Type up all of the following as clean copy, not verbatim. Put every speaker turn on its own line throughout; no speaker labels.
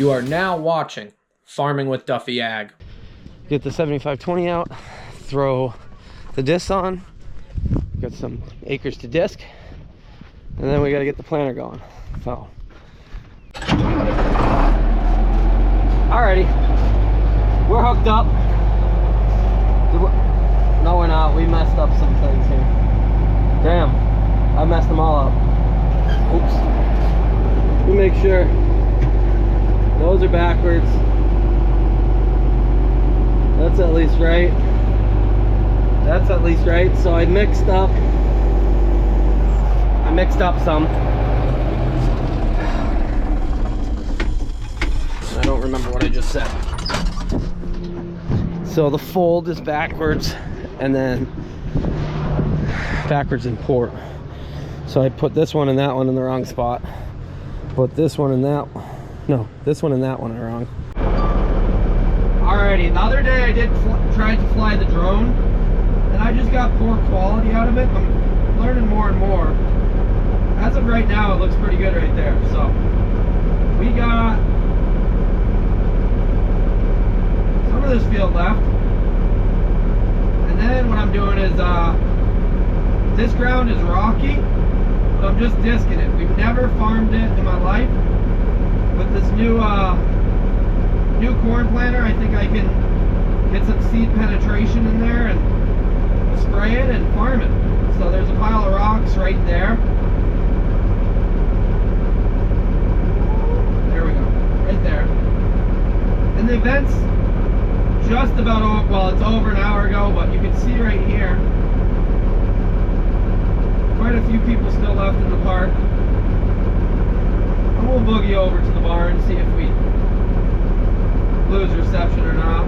You are now watching Farming with Duffy Ag.
Get the 7520 out, throw the disc on, got some acres to disc, and then we got to get the planter going. So, alrighty, we're hooked up. No, we're not. We messed up some things here. Damn, I messed them all up. Oops. Let me make sure those are backwards. That's at least right. That's at least right. So I mixed up some. I don't remember what I just said. So the fold is backwards, and then backwards in port. So I put this one and that one in the wrong spot. Put this one and that, no, this one and that one are wrong. Alrighty, the other day I did try to fly the drone, and I just got poor quality out of it. I'm learning more and more. As of right now, it looks pretty good right there. So we got some of this field left, and then what I'm doing is this ground is rocky, but I'm just disking it. We've never farmed it in my life. With this new corn planter, I think I can get some seed penetration in there and spray it and farm it. So there's a pile of rocks right there. There we go, right there. And the event's just about over, well, it's over an hour ago, but you can see right here, quite a few people still left in the park. And we'll boogie over to the barn and see if we lose reception or not.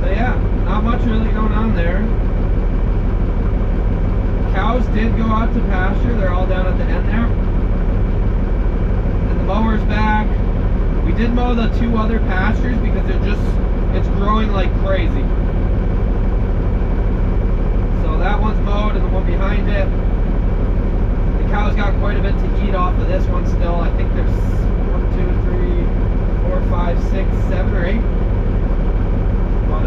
But yeah, not much really going on there. Cows did go out to pasture. They're all down at the end there. And the mower's back. We did mow the two other pastures because it's growing like crazy. So that one's mowed and the one behind it. The cows got quite a bit to eat off of this one still. I think there's 1, 2, 3, 4, 5, 6, 7 or 8. But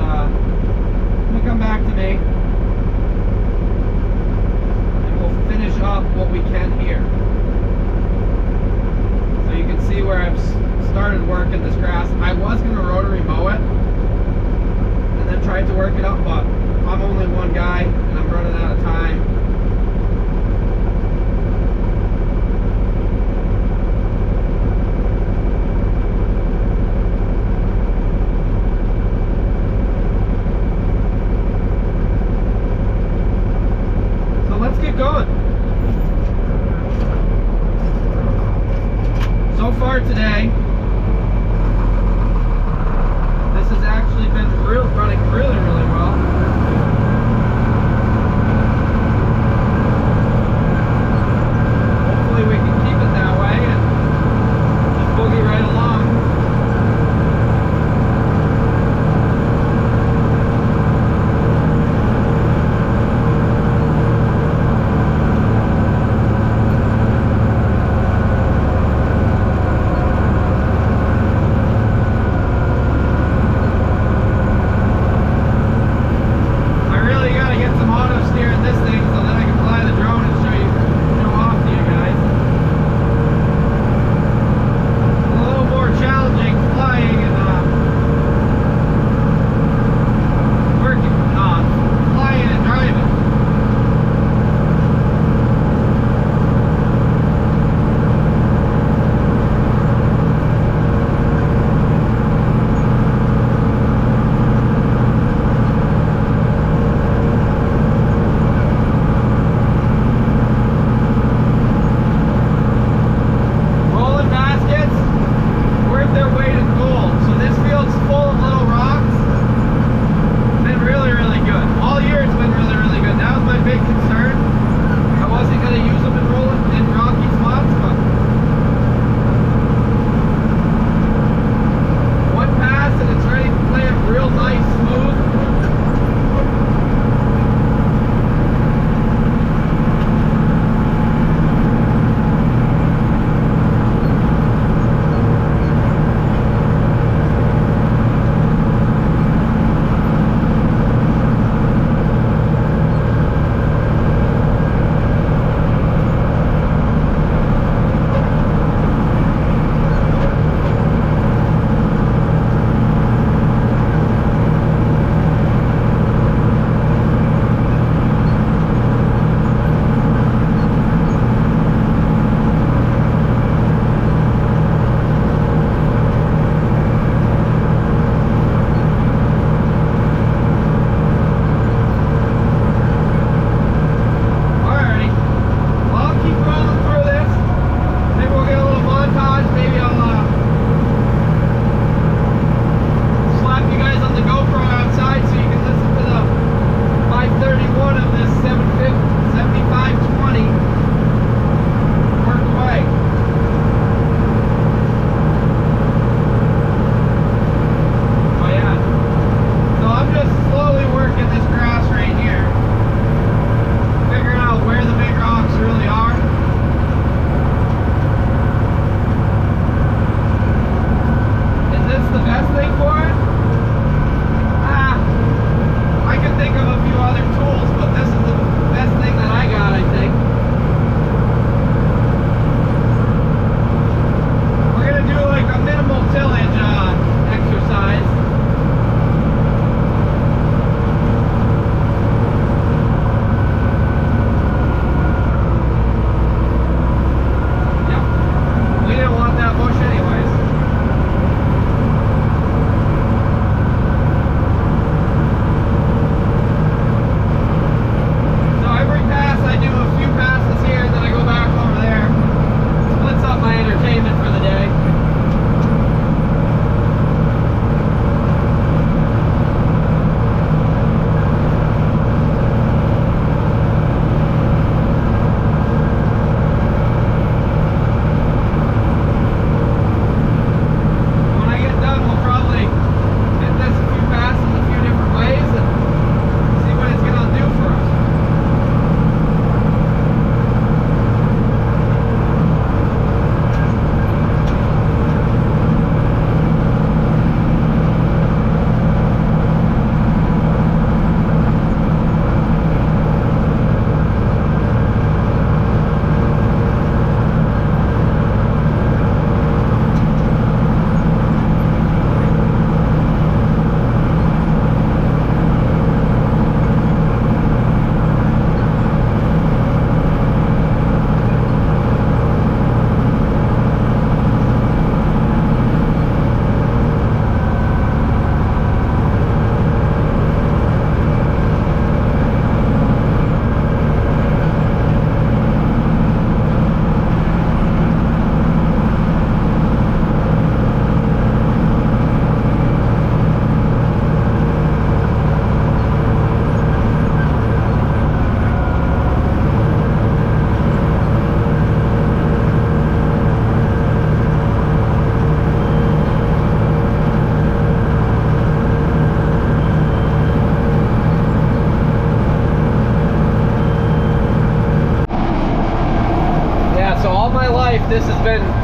gonna come back to me and we'll finish up what we can here. So you can see where I've started working this grass. I was gonna rotary mow it and then try to work it up, but I'm only one guy and I'm running out of time. So let's get going. So far today, this has actually been running really, really well.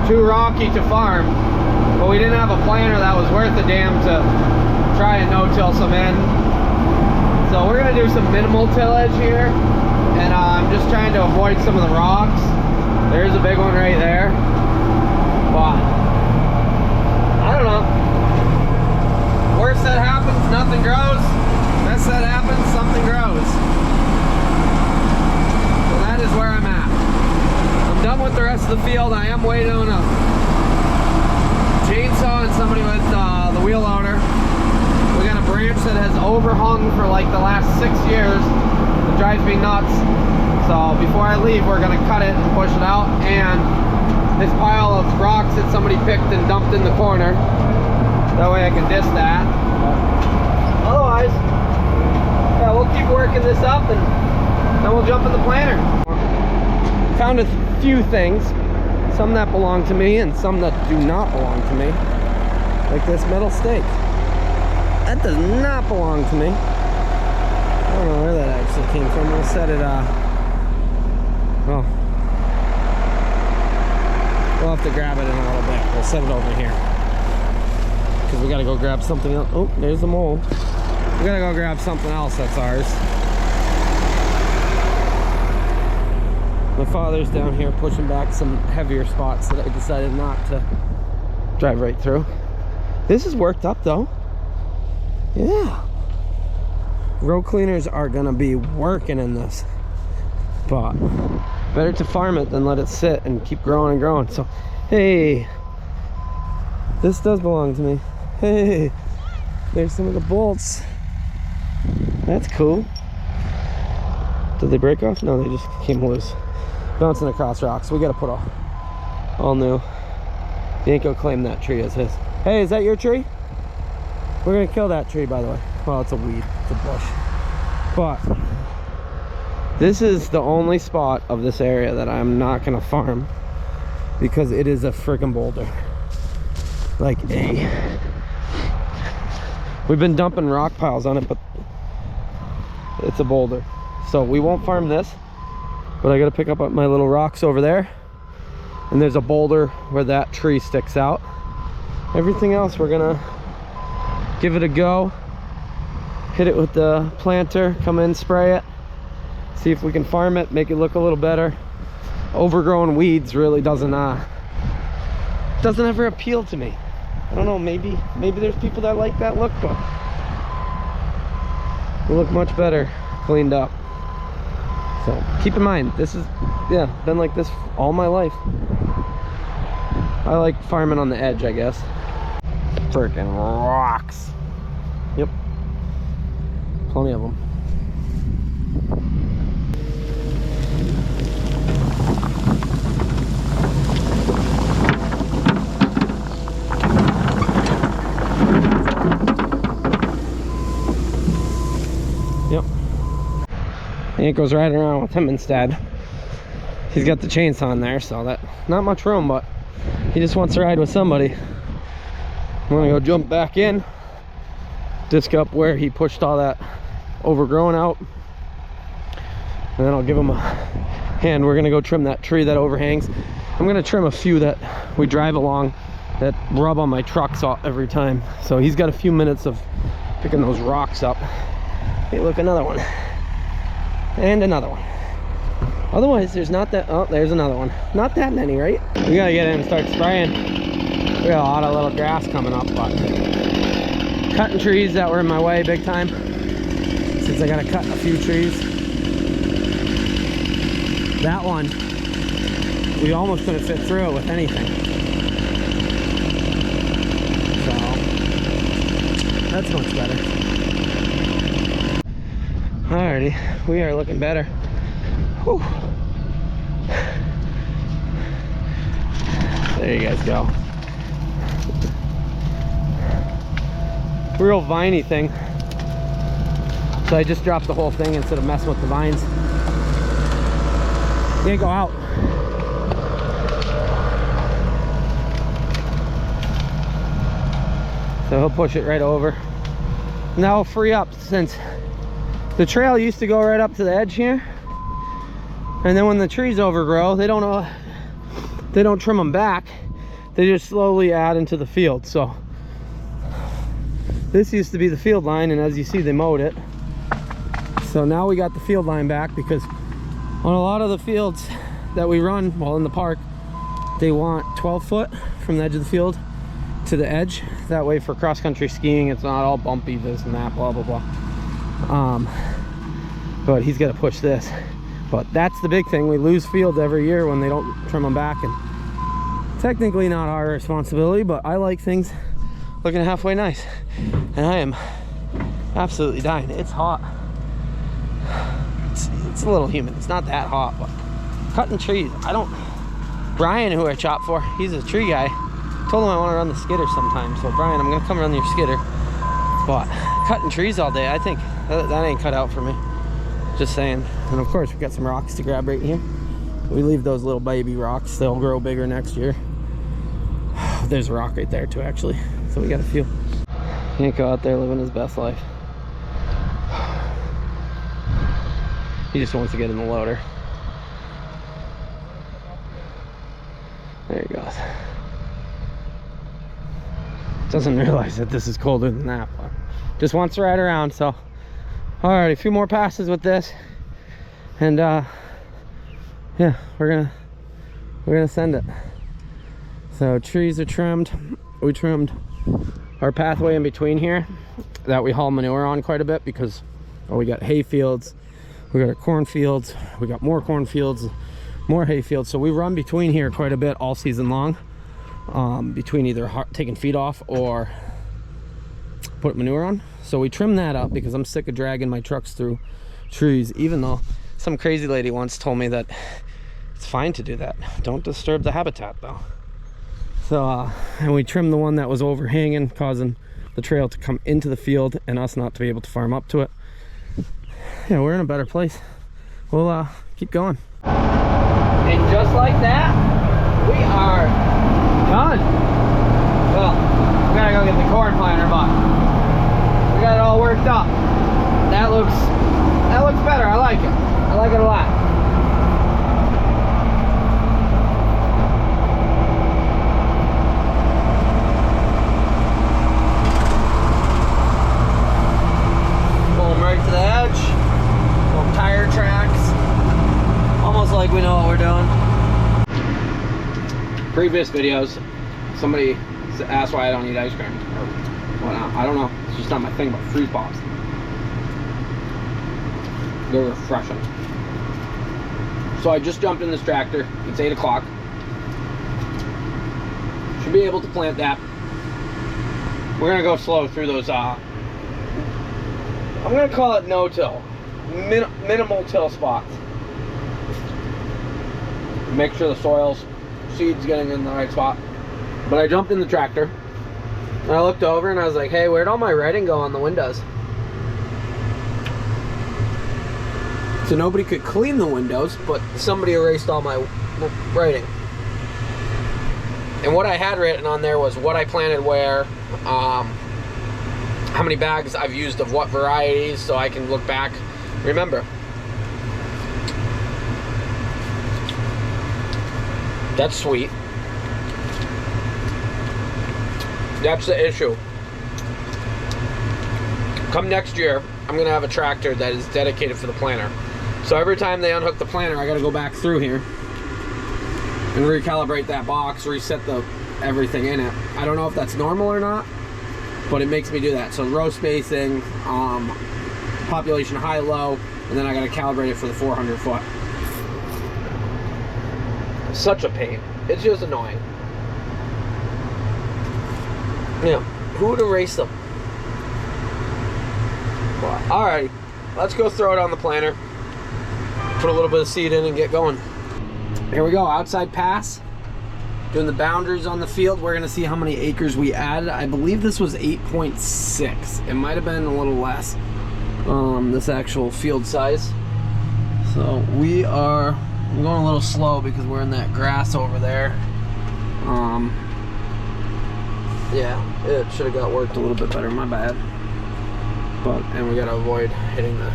too rocky to farm, but we didn't have a planter that was worth a damn to try and no-till some in. So we're gonna do some minimal tillage here, and I'm just trying to avoid some of the rocks. There's a big one right there, but I don't know. Worst that happens, nothing grows. Best that happens, something grows. So that is where I'm at. I'm done with the rest of the field. I am waiting on a chainsaw and somebody with the wheel loader. We got a branch that has overhung for like the last 6 years. It drives me nuts. So before I leave, we're gonna cut it and push it out. And this pile of rocks that somebody picked and dumped in the corner. That way I can disc that. Otherwise, yeah, we'll keep working this up and then we'll jump in the planter. Found a few things, some that belong to me and some that do not belong to me. Like this metal stake. That does not belong to me. I don't know where that actually came from. We'll set it, well, we'll have to grab it in a little bit. We'll set it over here. Because we gotta go grab something else. Oh, there's the mole. We gotta go grab something else that's ours. My father's down here pushing back some heavier spots that I decided not to drive right through. This is worked up though. Yeah. Road cleaners are gonna be working in this. But better to farm it than let it sit and keep growing and growing. So, hey, this does belong to me. Hey, there's some of the bolts. That's cool. Did they break off? No, they just came loose. Bouncing across rocks. We gotta put all new. Yanko claimed that tree as his. Hey, is that your tree? We're gonna kill that tree, by the way. Well, it's a weed, it's a bush. But this is the only spot of this area that I'm not gonna farm because it is a freaking boulder. Like we've been dumping rock piles on it, but it's a boulder. So we won't farm this, but I gotta pick up my little rocks over there. And there's a boulder where that tree sticks out. Everything else, we're gonna give it a go. Hit it with the planter, come in, spray it. See if we can farm it, make it look a little better. Overgrown weeds really doesn't ever appeal to me. I don't know, maybe there's people that like that look, but it look much better cleaned up. So keep in mind, this is, yeah, been like this all my life. I like farming on the edge, I guess. Freaking rocks. Yep. Plenty of them. Yep. Yanko's riding around with him instead. He's got the chainsaw in there, so that not much room, but he just wants to ride with somebody. I'm gonna go jump back in, disc up where he pushed all that overgrown out, and then I'll give him a hand. We're gonna go trim that tree that overhangs. I'm gonna trim a few that we drive along that rub on my trucks every time. So he's got a few minutes of picking those rocks up. Hey, look, another one. And another one. Otherwise, there's not that, oh, there's another one. Not that many, right? We gotta get in and start spraying. We got a lot of little grass coming up, but cutting trees that were in my way big time. Since I gotta cut a few trees. That one, we almost couldn't fit through it with anything. So, that's much better. Alrighty, we are looking better. Whew. There you guys go. Real viney thing. So I just dropped the whole thing instead of messing with the vines. Can't go out. So he'll push it right over. Now I'll free up, since the trail used to go right up to the edge here. And then when the trees overgrow, they don't trim them back. they just slowly add into the field. So this used to be the field line, and as you see, they mowed it. So now we got the field line back, because on a lot of the fields that we run while in the park, they want 12 foot from the edge of the field to the edge. That way for cross-country skiing, it's not all bumpy, this and that, blah, blah, blah. But he's got to push this. But that's the big thing. We lose fields every year when they don't trim them back. And technically not our responsibility, but I like things looking halfway nice. And I am absolutely dying. It's hot. It's a little humid. It's not that hot, but cutting trees, Brian, who I chop for, he's a tree guy. Told him I want to run the skidder sometime. So Brian, I'm gonna come run your skidder. But cutting trees all day, I think that ain't cut out for me. Just saying. And of course, we got some rocks to grab right here. We leave those little baby rocks. They'll grow bigger next year. There's a rock right there too, actually. So we got a few. Can't go out there living his best life. He just wants to get in the loader. There he goes. Doesn't realize that this is colder than that, but just wants to ride around. So all right, a few more passes with this, and yeah, we're gonna send it. So trees are trimmed. We trimmed our pathway in between here that we haul manure on quite a bit, because we got hay fields, we got our cornfields, we got more cornfields, more hay fields. So we run between here quite a bit all season long, between either taking feet off or put manure on. So we trim that up, because I'm sick of dragging my trucks through trees, even though some crazy lady once told me that it's fine to do that. Don't disturb the habitat though. So and we trimmed the one that was overhanging, causing the trail to come into the field and us not to be able to farm up to it. Yeah, we're in a better place. We'll keep going. And just like that, we are done. Well, we gotta go get the corn planter, but we got it all worked up. That looks better. I like it. I like it a lot. Pull them right to the edge. Little tire tracks. Almost like we know what we're doing. Previous videos, somebody asked why I don't eat ice cream. Well, I don't know. It's just not my thing, but freeze pops. They're refreshing. So I just jumped in this tractor. It's 8 o'clock. Should be able to plant that. We're gonna go slow through those. I'm gonna call it no-till, minimal till spots. Make sure the soil's, seeds getting in the right spot. But I jumped in the tractor. And I looked over and I was like, hey, where'd all my writing go on the windows? So nobody could clean the windows, but somebody erased all my writing. And what I had written on there was what I planted where, how many bags I've used of what varieties, so I can look back. Remember. That's sweet. That's the issue. Come next year, I'm gonna have a tractor that is dedicated for the planter. So every time they unhook the planter, I gotta go back through here and recalibrate that box, reset everything in it. I don't know if that's normal or not, but it makes me do that. So row spacing, population high, low, and then I gotta calibrate it for the 400 foot. Such a pain. It's just annoying. Yeah, who would erase them? Well, alright, let's go throw it on the planter. Put a little bit of seed in and get going. Here we go, outside pass. Doing the boundaries on the field. We're gonna see how many acres we added. I believe this was 8.6. It might have been a little less, this actual field size. So we're going a little slow because we're in that grass over there. Yeah, it should have got worked a little bit better, my bad. And we gotta avoid hitting the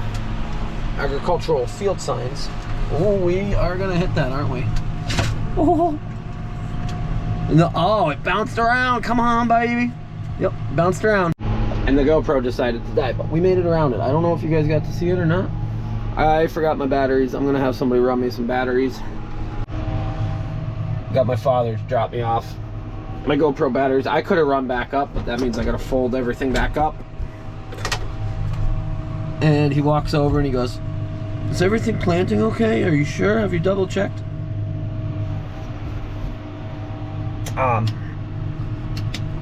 agricultural field signs. Oh, we are gonna hit that, aren't we? Oh. No, oh, it bounced around. Come on, baby. Yep, bounced around. And the GoPro decided to die, but we made it around it. I don't know if you guys got to see it or not. I forgot my batteries. I'm gonna have somebody run me some batteries. Got my father to drop me off my GoPro batteries. I could have run back up, but that means I gotta fold everything back up. And he walks over and he goes, "Is everything planting okay? Are you sure? Have you double checked?"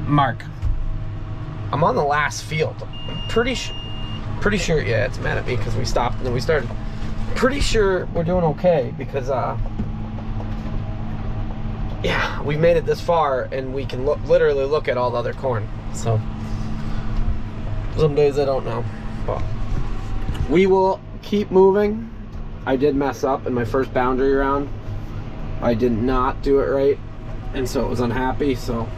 Mark, I'm on the last field. I'm pretty sure, yeah, it's mad at me because we stopped and then we started. Pretty sure we're doing okay because, yeah, we made it this far and we can literally look at all the other corn. So, some days I don't know, but we will keep moving. I did mess up in my first boundary round. I did not do it right, and so it was unhappy, so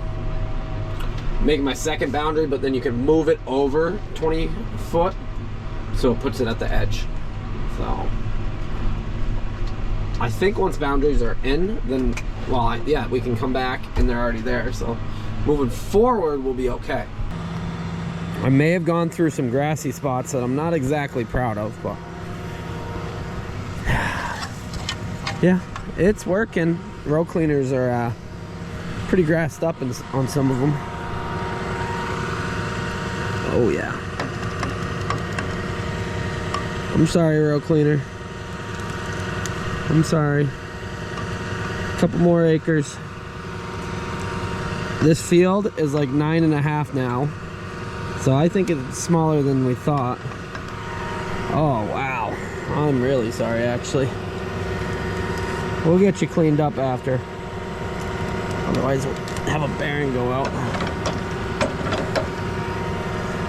making my second boundary, but then you can move it over 20 foot, so it puts it at the edge. So I think once boundaries are in, then, well, yeah, we can come back and they're already there, so moving forward will be okay. I may have gone through some grassy spots that I'm not exactly proud of, but yeah, it's working. Row cleaners are pretty grassed up on some of them. Oh yeah. I'm sorry, row cleaner. I'm sorry. A couple more acres. This field is like 9.5 now, so I think it's smaller than we thought. Oh wow, I'm really sorry actually. We'll get you cleaned up after. Otherwise we'll have a bearing go out.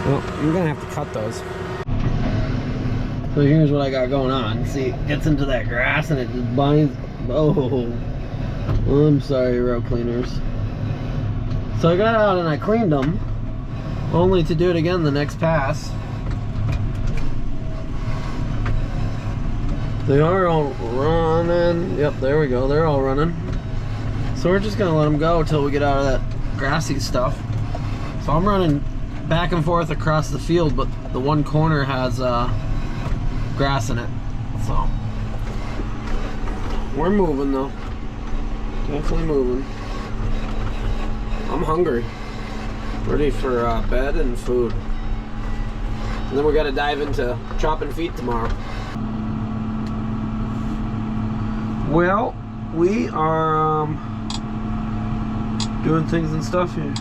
Well, you're gonna have to cut those. So here's what I got going on. See, it gets into that grass and it just binds. Oh, I'm sorry, row cleaners. So I got out and I cleaned them, only to do it again the next pass. They are all running. Yep, there we go. They're all running. So we're just gonna let them go until we get out of that grassy stuff. So I'm running back and forth across the field, but the one corner has grass in it. So we're moving though. Definitely moving. I'm hungry. Ready for bed and food. And then we gotta dive into chopping feet tomorrow. Well, we are doing things and stuff here.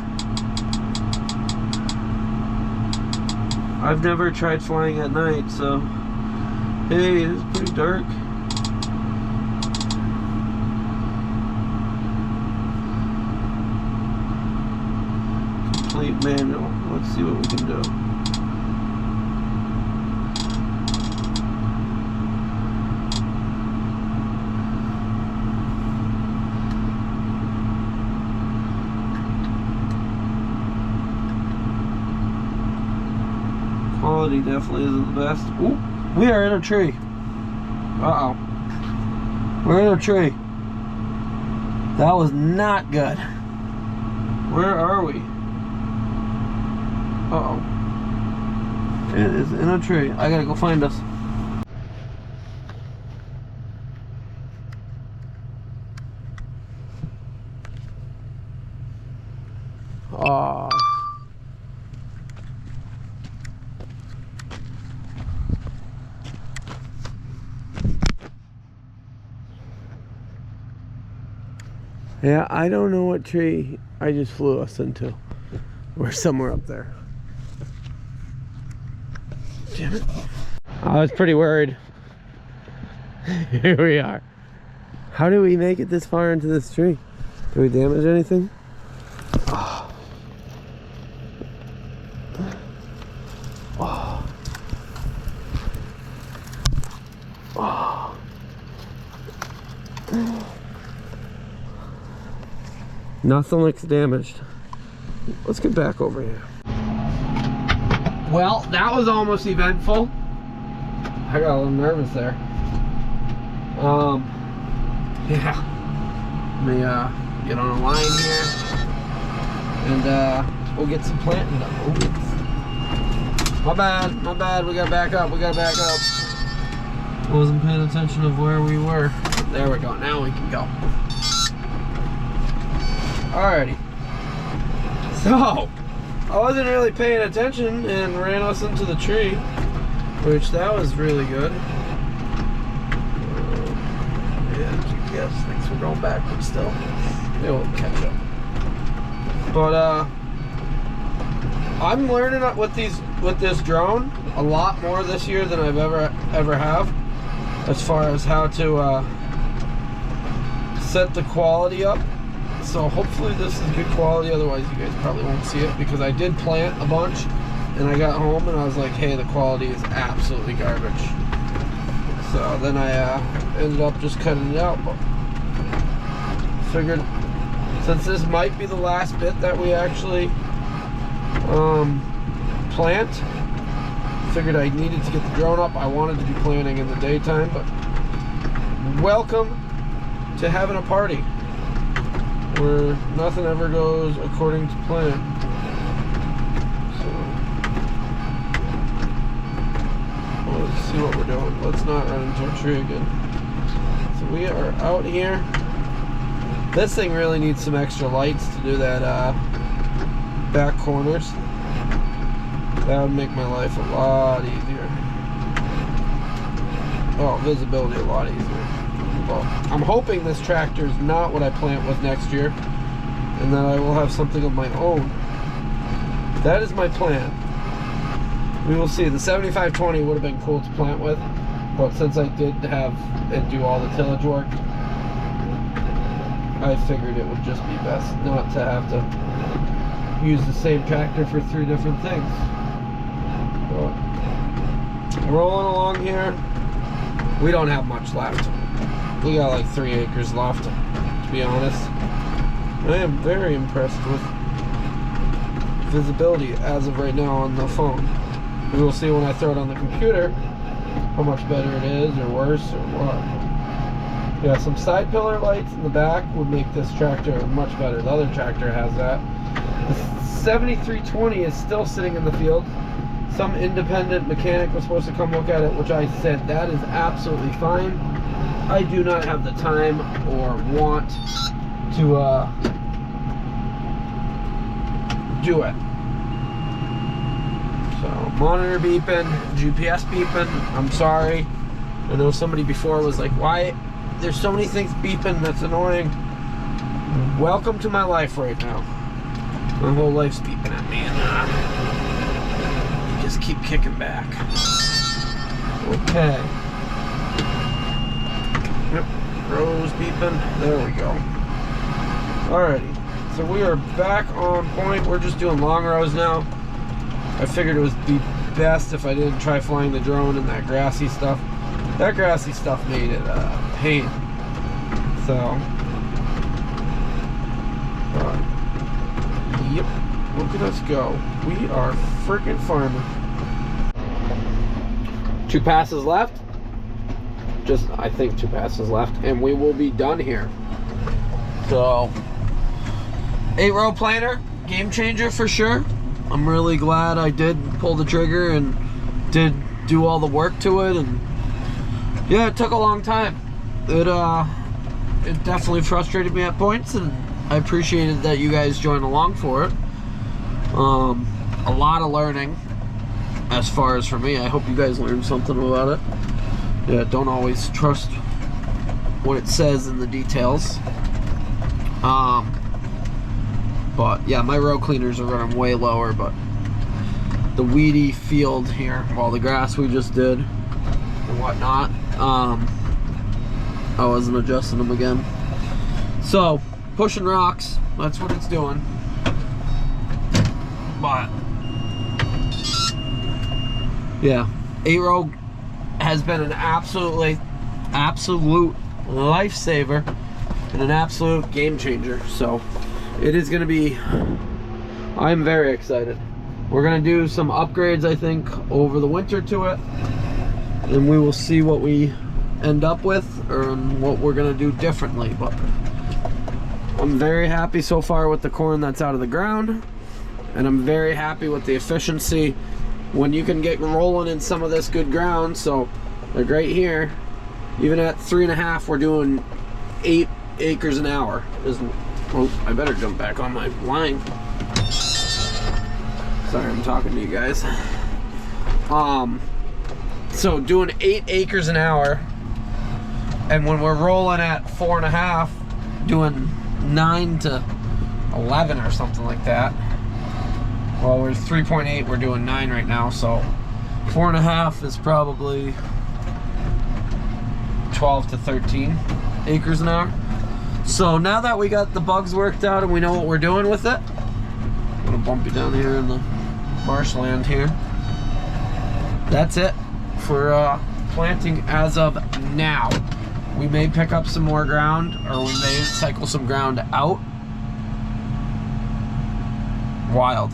I've never tried flying at night, so hey, it's pretty dark. Complete manual. Let's see what we can do. Quality definitely isn't the best. Ooh, we are in a tree. Uh-oh. We're in a tree. That was not good. Where are we? Uh-oh. It is in a tree. I gotta go find us. Oh. Yeah, I don't know what tree I just flew us into. We're somewhere up there. Damn it. I was pretty worried. Here we are. How did we make it this far into this tree? Did we damage anything? Oh. Oh. Oh. Nothing looks damaged. Let's get back over here. Well, that was almost eventful. I got a little nervous there. Yeah. Let me get on a line here, and we'll get some planting done. Oh, my bad, we gotta back up, Wasn't paying attention of where we were. There we go, now we can go. Alrighty. So, I wasn't really paying attention and ran us into the tree, which that was really good. Yeah, GPS thinks we're going backwards still. It will catch up. But I'm learning with this drone a lot more this year than I've ever have, as far as how to set the quality up. So hopefully this is good quality, otherwise you guys probably won't see it, because I did plant a bunch and I got home and I was like, hey, the quality is absolutely garbage. So then I ended up just cutting it out, but figured since this might be the last bit that we actually plant, figured I needed to get the drone up. I wanted to be planting in the daytime, but welcome to having a party where nothing ever goes according to plan. So let's see what we're doing. Let's not run into a tree again. So we are out here. This thing really needs some extra lights to do that back corners. That would make my life a lot easier. Oh, visibility a lot easier. Well, I'm hoping this tractor is not what I plant with next year, and that I will have something of my own. That is my plan. We will see. The 7520 would have been cool to plant with, but since I did have and do all the tillage work, I figured it would just be best not to have to use the same tractor for 3 different things. But rolling along here, we don't have much left. We got like 3 acres left, to be honest. I am very impressed with visibility as of right now on the phone. We will see when I throw it on the computer how much better it is, or worse, or what. Yeah, some side pillar lights in the back would make this tractor much better. The other tractor has that. The 7320 is still sitting in the field. Some independent mechanic was supposed to come look at it, which I said that is absolutely fine. I do not have the time or want to do it. So monitor beeping, GPS beeping. I'm sorry. I know somebody before was like, why there's so many things beeping, that's annoying. Welcome to my life right now. My whole life's beeping at me, and you just keep kicking back. Okay. Yep, rose beeping. There we go. Alrighty, so we are back on point. We're just doing long rows now. I figured it would be best if I didn't try flying the drone in that grassy stuff. That grassy stuff made it a pain. So, yep, look at us go. We are freaking farming. 2 passes left. Just, I think 2 passes left, and we will be done here. So, 8-row planter, game changer for sure. I'm really glad I did pull the trigger and did do all the work to it, and yeah, it took a long time. It definitely frustrated me at points, and I appreciated that you guys joined along for it. A lot of learning as far as for me. I hope you guys learned something about it. Yeah, don't always trust what it says in the details. But yeah, my row cleaners are running way lower, but the weedy field here, all the grass we just did and whatnot, I wasn't adjusting them again. So, pushing rocks, that's what it's doing. But yeah, 8-row has been an absolute lifesaver and an absolute game changer. So it is going to be, I'm very excited. We're going to do some upgrades, I think, over the winter to it, and we will see what we end up with or what we're going to do differently. But I'm very happy so far with the corn that's out of the ground, and I'm very happy with the efficiency when you can get rolling in some of this good ground. So like right here, even at 3.5, we're doing 8 acres an hour. Oh, I better jump back on my line. Sorry, I'm talking to you guys. So doing 8 acres an hour, and when we're rolling at 4.5, doing 9 to 11 or something like that. Well, we're 3.8, we're doing 9 right now, so 4.5 is probably 12 to 13 acres an hour. So now that we got the bugs worked out and we know what we're doing with it, I'm gonna bump you down here in the marshland here. That's it for planting as of now. We may pick up some more ground, or we may cycle some ground out. Wild.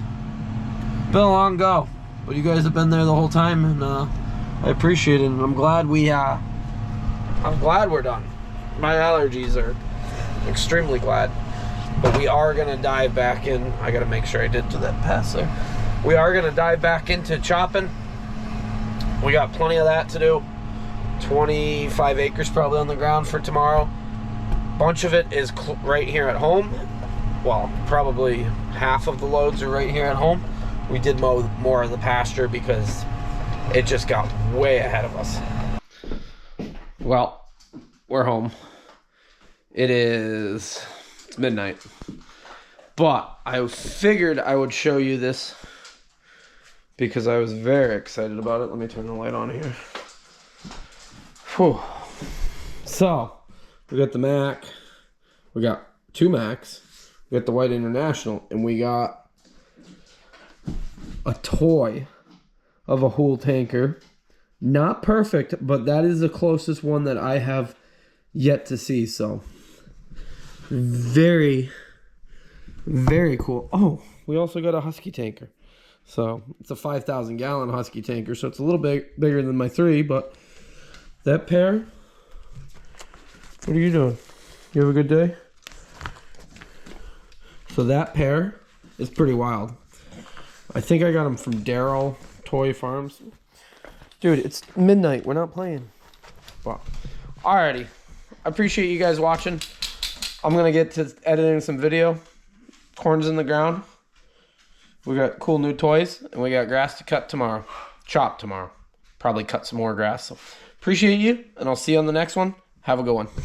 Been a long go, but you guys have been there the whole time, and I appreciate it. And I'm glad we're done. My allergies are extremely glad, but we are gonna dive back in. I gotta make sure I did do that pass there. We are gonna dive back into chopping. We got plenty of that to do. 25 acres probably on the ground for tomorrow. Bunch of it is right here at home. Well, probably half of the loads are right here at home. We did mow more of the pasture because it just got way ahead of us. Well, we're home. It's midnight. But I figured I would show you this because I was very excited about it. Let me turn the light on here. Whew. So, we got the Mac. We got 2 Macs. We got the White International. And we got a toy of a Hool tanker. Not perfect, but that is the closest one that I have yet to see. So, very, very cool. Oh, we also got a Husky tanker. So, it's a 5,000 gallon Husky tanker. So, it's a little bit bigger than my 3, but that pair, what are you doing? You have a good day? So that pair is pretty wild. I think I got them from Daryl Toy Farms. Dude, it's midnight. We're not playing. Well, alrighty. I appreciate you guys watching. I'm going to get to editing some video. Corn's in the ground. We got cool new toys, and we got grass to cut tomorrow. Chop tomorrow. Probably cut some more grass. So appreciate you, and I'll see you on the next one. Have a good one.